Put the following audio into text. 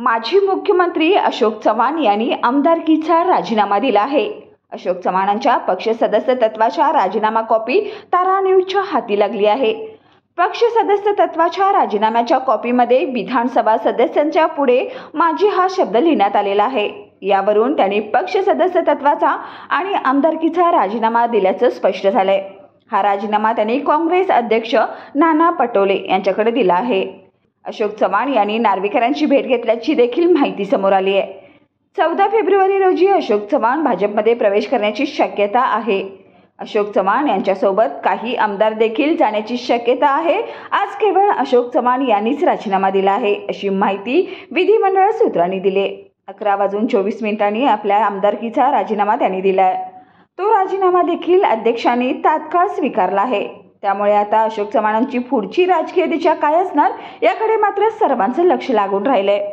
माजी मुख्यमंत्री अशोक चव्हाण यांनी आमदारकीचा राजीनामा दिला आहे। अशोक चव्हाणांच्या पक्ष सदस्य तत्वाच्या राजीनामा कॉपी तारा न्यूजच्या हाती लागली आहे। पक्ष सदस्य तत्वाच्या राजीनाम्याच्या कॉपीमध्ये विधानसभा सदस्यांच्या पुढे माजी हा शब्द लिहिण्यात आलेला आहे। यावरून त्यांनी पक्ष सदस्य तत्वाचा आणि आमदारकीचा राजीनामा दिल्याचं स्पष्ट झालंय। हा राजीनामा त्यांनी काँग्रेस अध्यक्ष नाना पटोले यांच्याकडे दिला आहे। अशोक चव्हाण यांनी नार्वेकरांची भेट घेतल्याची देखील माहिती समोर आली आहे। 14 फेब्रुवारी रोजी अशोक चव्हाण भाजपमध्ये प्रवेश करण्याची शक्यता आहे। अशोक चव्हाण यांच्यासोबत काही आमदार देखील जाण्याची शक्यता आहे। आज केवळ अशोक चव्हाण यांनीच राजीनामा दिला आहे, अशी माहिती विधिमंडळ सूत्रांनी दिली। 11:24 आपल्या आमदारकीचा राजीनामा त्यांनी दिलाय। तो राजीनामा देखील अध्यक्षांनी तात्काळ स्वीकारला आहे। त्यामुळे आता अशोक चव्हाणांची पुढची राजकीय दिशा काय असणार याकडे मात्र सर्वांचं लक्ष लागून राहिलंय।